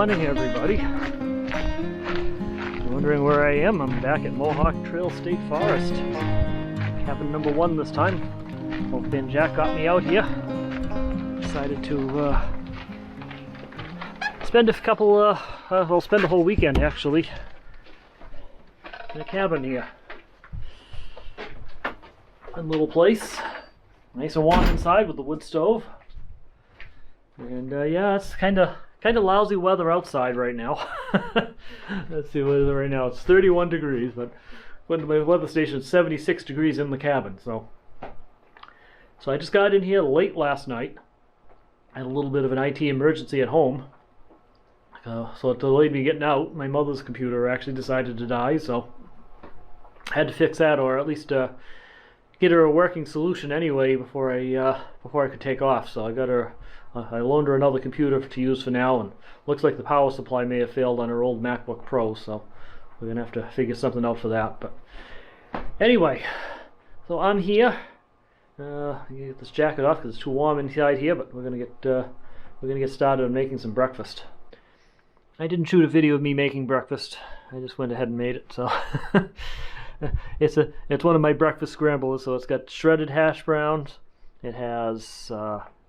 morning, everybody. Wondering where I am? I'm back at Mohawk Trail State Forest. Cabin number 1 this time. Old Ben Jack got me out here. Decided to spend a couple, spend a whole weekend actually in a cabin here. Fun little place. Nice and warm inside with the wood stove. And yeah, it's kind of lousy weather outside right now. Let's see what it is right now. It's 31 degrees, but went to my weather station, it's 76 degrees in the cabin. So I just got in here late last night. I had a little bit of an IT emergency at home, so it delayed me getting out. My mother's computer actually decided to die, so I had to fix that, or at least get her a working solution anyway before I could take off. So I got her. I loaned her another computer to use for now, and looks like the power supply may have failed on her old MacBook Pro, so we're gonna have to figure something out for that. But anyway, so I'm here. Get this jacket off because it's too warm inside here, but we're gonna get started on making some breakfast. I didn't shoot a video of me making breakfast. I just went ahead and made it. So it's one of my breakfast scramblers. So it's got shredded hash browns. It has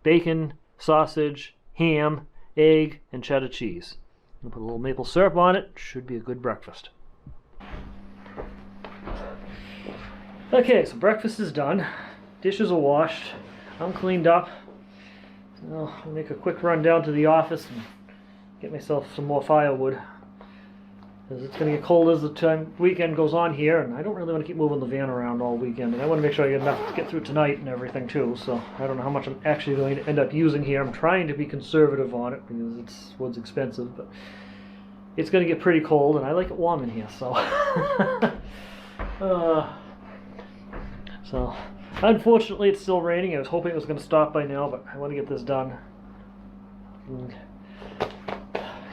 bacon, sausage, ham, egg, and cheddar cheese. I'll put a little maple syrup on it. Should be a good breakfast. Okay, so breakfast is done. Dishes are washed. I'm cleaned up. So I'll make a quick run down to the office and get myself some more firewood, because it's going to get cold as the weekend goes on here, and I don't really want to keep moving the van around all weekend, and I want to make sure I get enough to get through tonight and everything too. So I don't know how much I'm actually going to end up using here. I'm trying to be conservative on it because wood's expensive, but it's going to get pretty cold, and I like it warm in here. So so unfortunately it's still raining. I was hoping it was going to stop by now, but I want to get this done and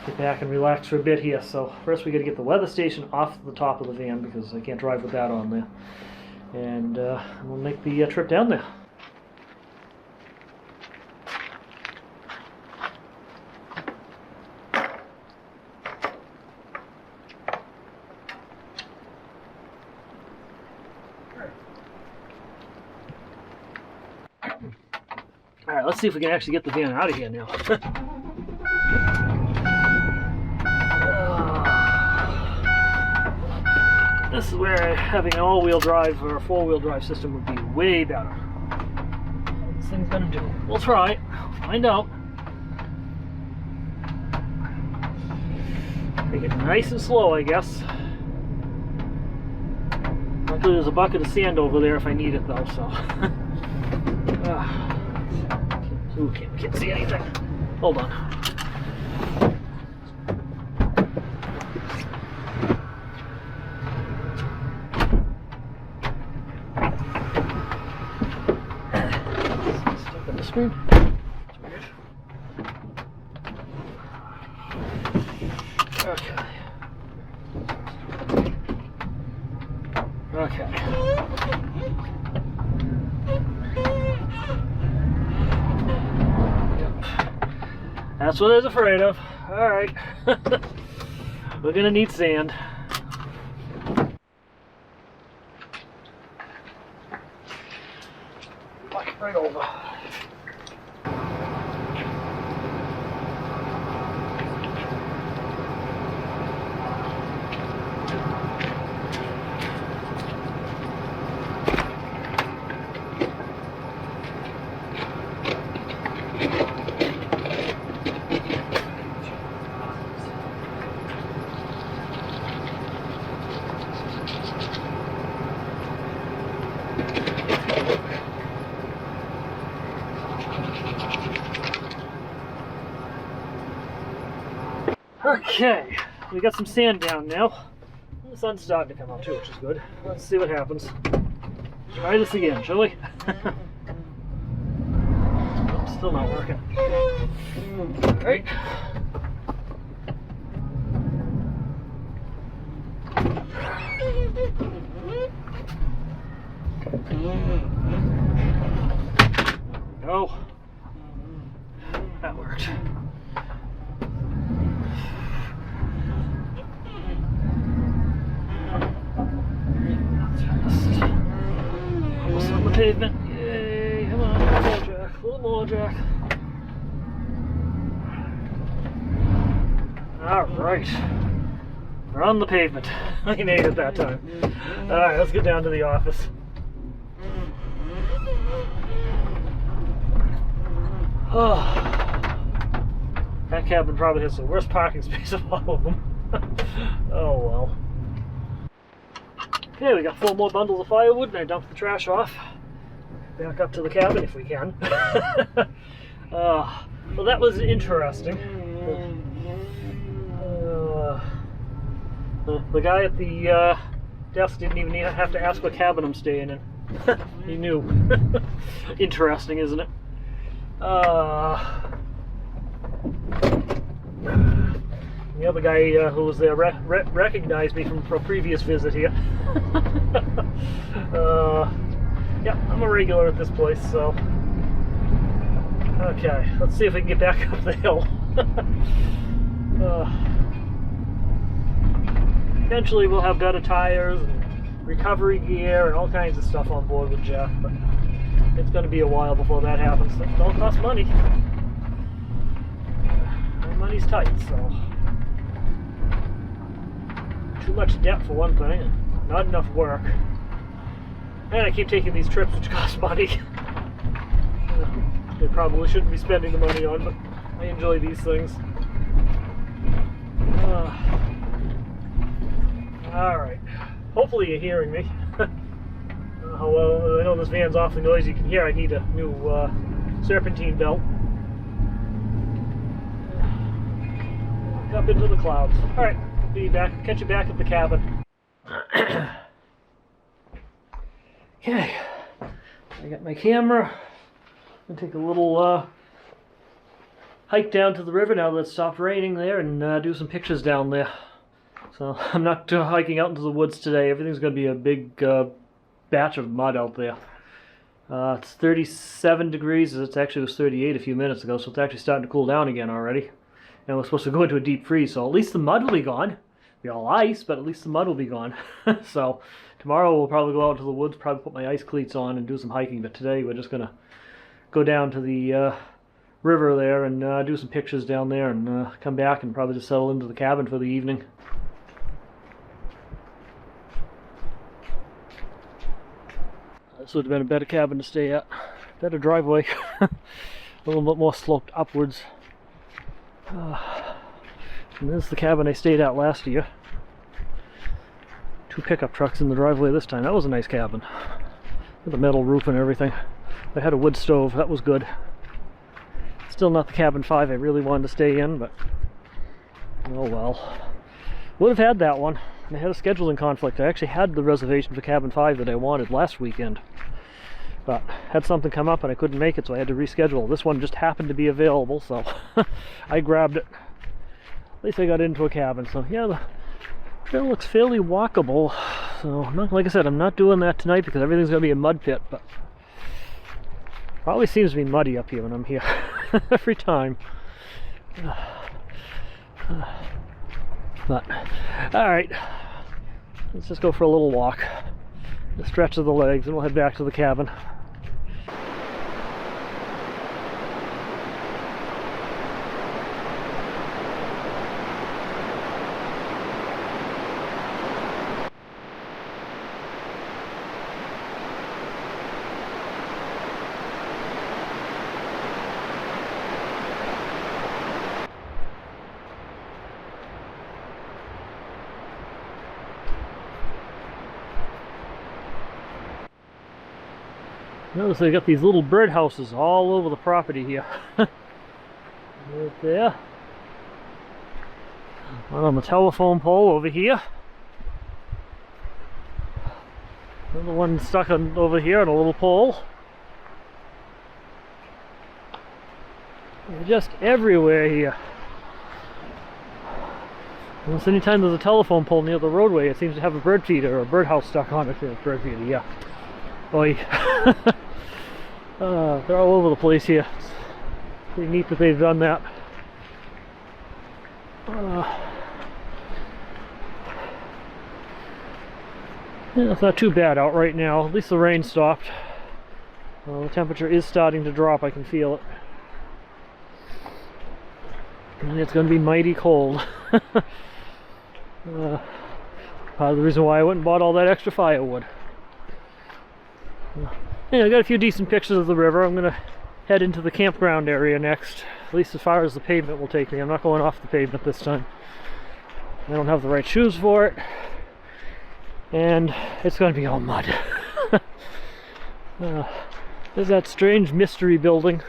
get back and relax for a bit here. So first we got to get the weather station off the top of the van because I can't drive with that on there, and we'll make the trip down there. All right, let's see if we can actually get the van out of here now. This is where having an all-wheel drive or a four-wheel drive system would be way better. What this thing's gonna do? We'll try it. Find out. Take it nice and slow, I guess. Luckily, there's a bucket of sand over there if I need it, though. So, ooh, can't see anything. Hold on. Screen. That's weird. Okay. Okay. That's what I was afraid of. All right. We're gonna need sand. Walk right over. Okay, we got some sand down now. The sun's starting to come out too, which is good. Let's see what happens. Try this again, shall we? Oh, still not working. Alright. Go. That worked. pavement. Yay, come on, a little more, Jack. A little more, Jack. Alright. We're on the pavement. I made it that time. Alright, let's get down to the office. Oh. That cabin probably has the worst parking space of all of them. Oh well. Okay, we got 4 more bundles of firewood and I dumped the trash off. Back up to the cabin if we can. Well, that was interesting. The guy at the desk didn't even have to ask what cabin I'm staying in. He knew. Interesting, isn't it? The other guy who was there recognized me from a previous visit here. Yeah, I'm a regular at this place, so. Okay, let's see if we can get back up the hill. Eventually we'll have better tires and recovery gear and all kinds of stuff on board with Jeff, but it's going to be a while before that happens. It all costs money. My money's tight, so. Too much debt for one thing, and not enough work. And I keep taking these trips which cost money. They probably shouldn't be spending the money on, but I enjoy these things. Alright. Hopefully you're hearing me. Well, I know this van's awfully noisy. You can hear I need a new serpentine belt. Up into the clouds. Alright, I'll be back. Catch you back at the cabin. Okay. I got my camera. I'm going to take a little hike down to the river now that it's stopped raining there and do some pictures down there. So I'm not hiking out into the woods today. Everything's going to be a big batch of mud out there. It's 37 degrees. It actually was 38 a few minutes ago, so it's actually starting to cool down again already. And we're supposed to go into a deep freeze, so at least the mud will be gone. It'll be all ice, but at least the mud will be gone. So tomorrow we'll probably go out to the woods, probably put my ice cleats on and do some hiking, but today we're just going to go down to the river there and do some pictures down there and come back and probably just settle into the cabin for the evening. This would have been a better cabin to stay at. Better driveway. A little bit more sloped upwards. And this is the cabin I stayed at last year. 2 pickup trucks in the driveway this time. That was a nice cabin. With a metal roof and everything. I had a wood stove. That was good. Still not the cabin 5 I really wanted to stay in, but oh well. Would have had that one. I had a scheduling conflict. I actually had the reservation for cabin 5 that I wanted last weekend, but had something come up and I couldn't make it, so I had to reschedule. This one just happened to be available, so I grabbed it. At least I got into a cabin. So yeah, the trail looks fairly walkable. So like I said, I'm not doing that tonight because everything's going to be a mud pit, but always seems to be muddy up here when I'm here. Every time. But alright, let's just go for a little walk, a stretch of the legs, and we'll head back to the cabin. Notice they got these little bird houses all over the property here. Right there. One on the telephone pole over here. Another one stuck over here on a little pole. They're just everywhere here. Almost anytime there's a telephone pole near the roadway, it seems to have a bird feeder or a birdhouse stuck on it. Bird feeder, yeah. Boy. They're all over the place here. It's pretty neat that they've done that. Yeah, it's not too bad out right now. At least the rain stopped. Well, the temperature is starting to drop, I can feel it. And it's going to be mighty cold. Part of the reason why I went and bought all that extra firewood. Yeah, I got a few decent pictures of the river. I'm going to head into the campground area next, at least as far as the pavement will take me. I'm not going off the pavement this time. I don't have the right shoes for it, and it's going to be all mud. There's that strange mystery building.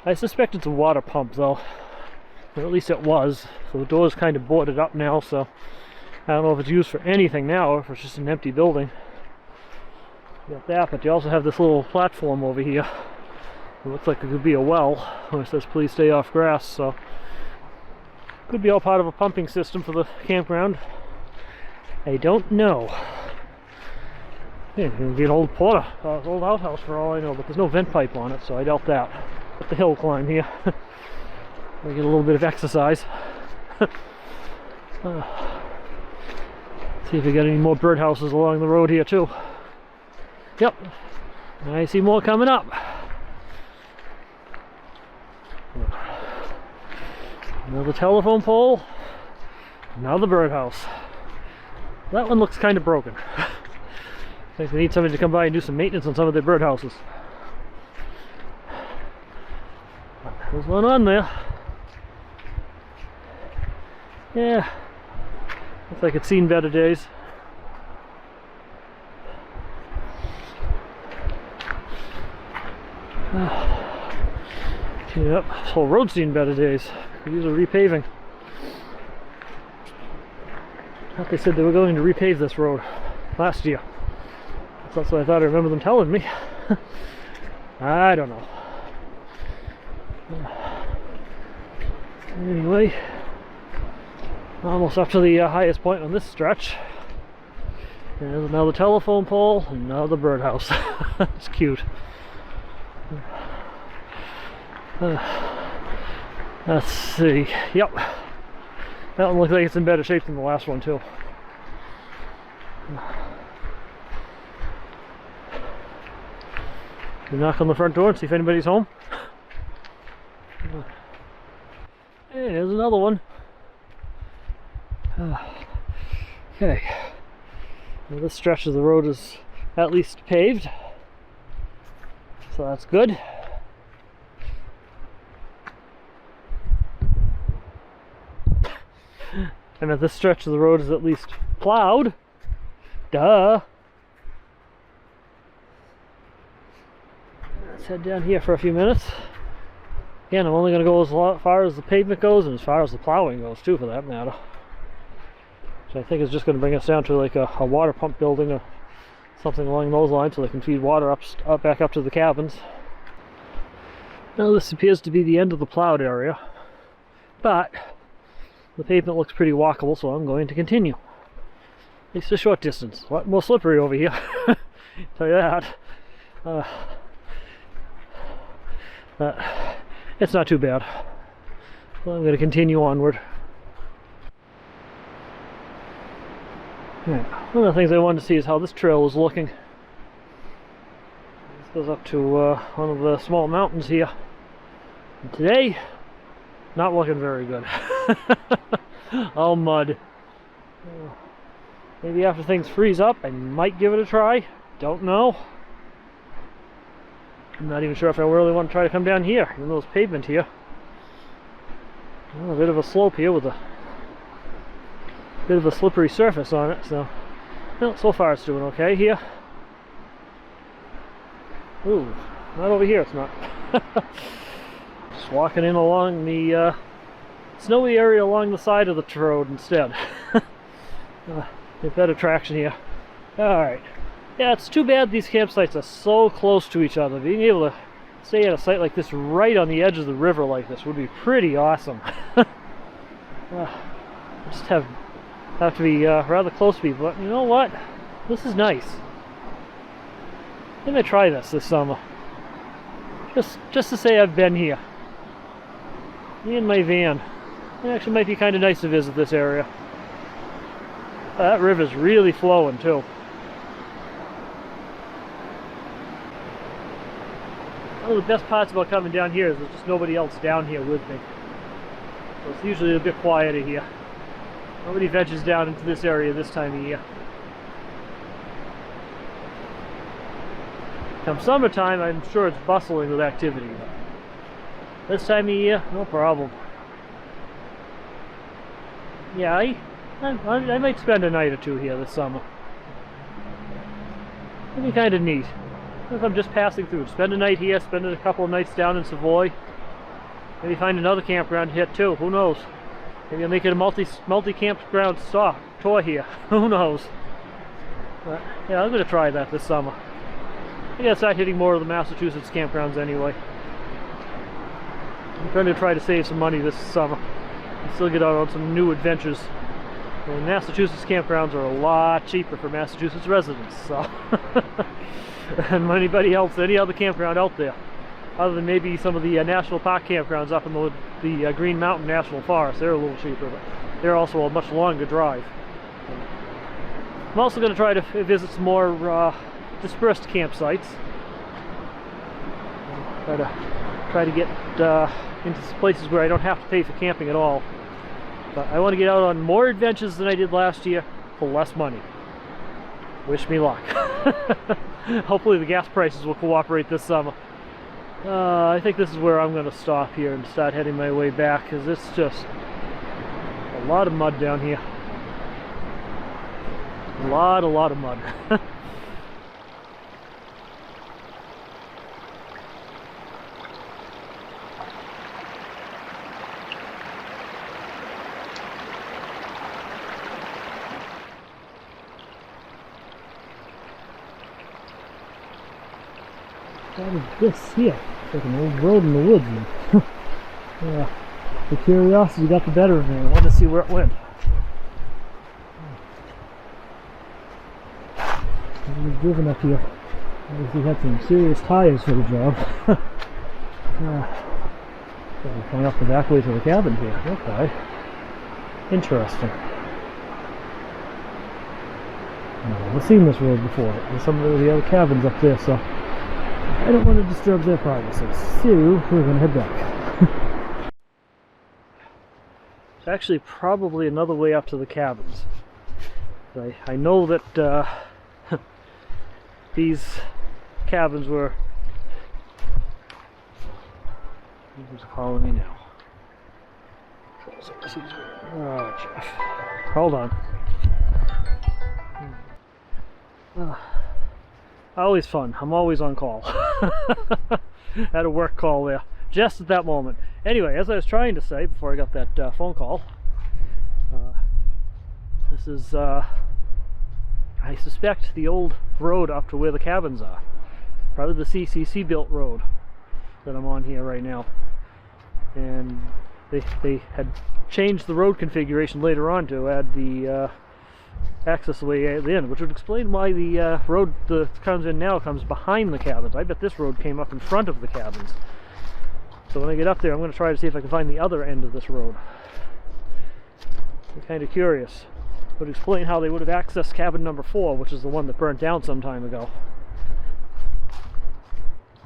I suspect it's a water pump though, or at least it was. So the door's kind of boarded up now, so I don't know if it's used for anything now or if it's just an empty building. You got that, but you also have this little platform over here. It looks like it could be a well, where it says please stay off grass, so could be all part of a pumping system for the campground. I don't know. Yeah, it could be an old old outhouse for all I know, but there's no vent pipe on it, so I doubt that. Up the hill climb here. I get a little bit of exercise. See if we got any more birdhouses along the road here too. Yep, I see more coming up. Another telephone pole, another birdhouse. That one looks kind of broken. I think they need somebody to come by and do some maintenance on some of their birdhouses. There's one on there. Yeah, looks like it's seen better days. Yep, this whole road's seen better days. Could use a repaving. I thought they said they were going to repave this road last year. That's what I thought I remember them telling me. I don't know. Anyway, almost up to the highest point on this stretch. There's another telephone pole, another birdhouse. It's cute. Let's see. Yep, that one looks like it's in better shape than the last one too. We knock on the front door and see if anybody's home. Hey, there's another one. Okay, well, this stretch of the road is at least paved, so that's good. I meant this stretch of the road is at least plowed. Duh. Let's head down here for a few minutes. Again, I'm only going to go as far as the pavement goes and as far as the plowing goes too, for that matter. So I think it's just going to bring us down to like a water pump building or something along those lines, so they can feed water back up to the cabins. Now this appears to be the end of the plowed area, but the pavement looks pretty walkable, so I'm going to continue. At least a short distance. A lot more slippery over here. Tell you that. But it's not too bad. So I'm going to continue onward. Yeah. One of the things I wanted to see is how this trail is looking. This goes up to one of the small mountains here. And today, not looking very good. All mud. Maybe after things freeze up, I might give it a try. Don't know. I'm not even sure if I really want to try to come down here, even though it's pavement here. Well, a bit of a slope here with a bit of a slippery surface on it, so well, so far it's doing okay here. Ooh, not over here, it's not. Just walking in along the snowy area along the side of the road instead. Get better traction here. Alright. Yeah, it's too bad these campsites are so close to each other. Being able to stay at a site like this right on the edge of the river like this would be pretty awesome. Just have to be rather close to me, but you know what? This is nice. I'm gonna try this summer. Just to say I've been here. Me and my van. It actually might be kind of nice to visit this area. That river's really flowing too. One of the best parts about coming down here is there's just nobody else down here with me. So it's usually a bit quieter here. Nobody ventures down into this area this time of year. Come summertime, I'm sure it's bustling with activity. This time of year, no problem. Yeah, I might spend a night or two here this summer. It'd be kind of neat. If I'm just passing through, spend a night here, spend a couple of nights down in Savoy. Maybe find another campground here too. Who knows? Maybe I'll make it a multi-campground tour here. Who knows? But, yeah, I'm gonna try that this summer. I gotta start hitting more of the Massachusetts campgrounds anyway. I'm trying to save some money this summer and still get out on some new adventures. And Massachusetts campgrounds are a lot cheaper for Massachusetts residents, so and anybody else, any other campground out there, other than maybe some of the national park campgrounds up in the Green Mountain National Forest. They're a little cheaper, but they're also a much longer drive. I'm also going to try to visit some more dispersed campsites. Try to get into places where I don't have to pay for camping at all. But I want to get out on more adventures than I did last year for less money. Wish me luck. Hopefully the gas prices will cooperate this summer. I think this is where I'm going to stop here and start heading my way back, because it's just a lot of mud down here. A lot of mud. What is this here? It's like an old road in the woods. Yeah, the curiosity got the better of me. I wanted to see where it went. Nobody's driven up here. Obviously had some serious tires for the job. We're coming up the back way to the cabin here. Okay. Interesting. I've seen this road before. There's some of the other cabins up there, so I don't want to disturb their privacy, so we're going to head back. It's actually probably another way up to the cabins. I know that these cabins were... Who's calling me now? Oh, Jeff. Hold on. Always fun. I'm always on call. Had a work call there, just at that moment. Anyway, as I was trying to say before I got that phone call, this is, I suspect, the old road up to where the cabins are. Probably the CCC built road that I'm on here right now. And they had changed the road configuration later on to add the access way at the end, which would explain why the road that comes in now comes behind the cabins. I bet this road came up in front of the cabins. So when I get up there, I'm going to try to see if I can find the other end of this road. I'm kind of curious. Would explain how they would have accessed cabin number 4, which is the one that burnt down some time ago.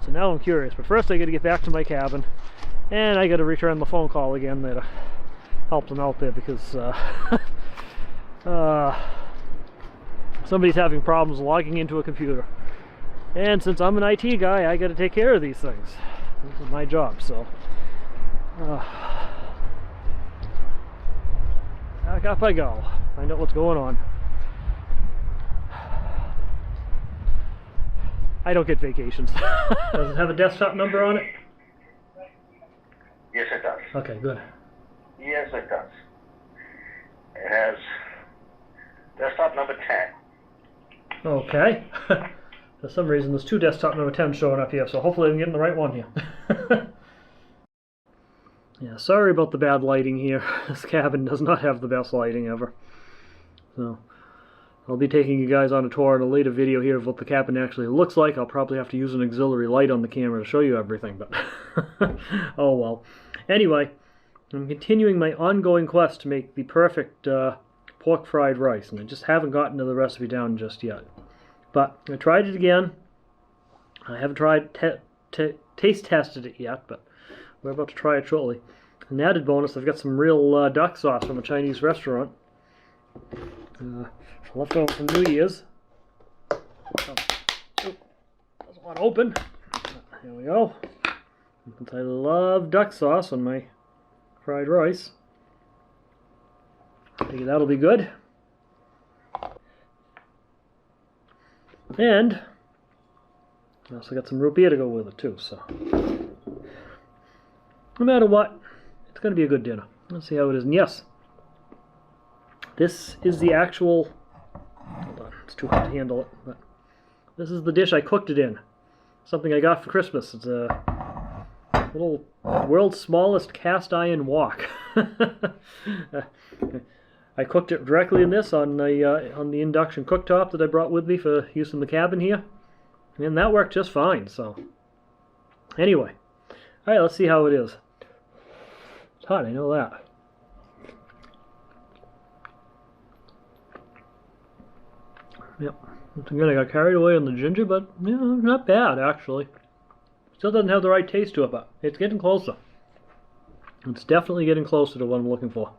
So now I'm curious, but first I got to get back to my cabin, and I got to return the phone call again there to help them out there, because somebody's having problems logging into a computer. And since I'm an IT guy, I got to take care of these things. This is my job, so back up I go. Find out what's going on. I don't get vacations. Does it have a desktop number on it? Yes, it does. Okay, good. Yes, it does. It has desktop number 10. Okay. For some reason, there's 2 desktop number 10 showing up here, so hopefully I'm getting the right one here. Yeah, sorry about the bad lighting here. This cabin does not have the best lighting ever. So, I'll be taking you guys on a tour in a later video here of what the cabin actually looks like. I'll probably have to use an auxiliary light on the camera to show you everything, but oh well. Anyway, I'm continuing my ongoing quest to make the perfect pork fried rice, and I just haven't gotten to the recipe down just yet. But I tried it again. I haven't tried taste tested it yet, but we're about to try it shortly. An added bonus, I've got some real duck sauce from a Chinese restaurant. Left over from New Year's. Oh, doesn't want to open. Here we go. Since I love duck sauce on my fried rice, I think that'll be good. And I also got some root beer to go with it too, so no matter what, it's going to be a good dinner. Let's see how it is. And yes, this is the actual, hold on, it's too hard to handle it, but this is the dish I cooked it in. Something I got for Christmas. It's a little world's smallest cast iron wok. I cooked it directly in this on the induction cooktop that I brought with me for use in the cabin here, and that worked just fine. So anyway, all right, let's see how it is. It's hot, I know that. Yep. Once again, I got carried away on the ginger, but yeah, not bad actually. Still doesn't have the right taste to it, but it's getting closer. It's definitely getting closer to what I'm looking for.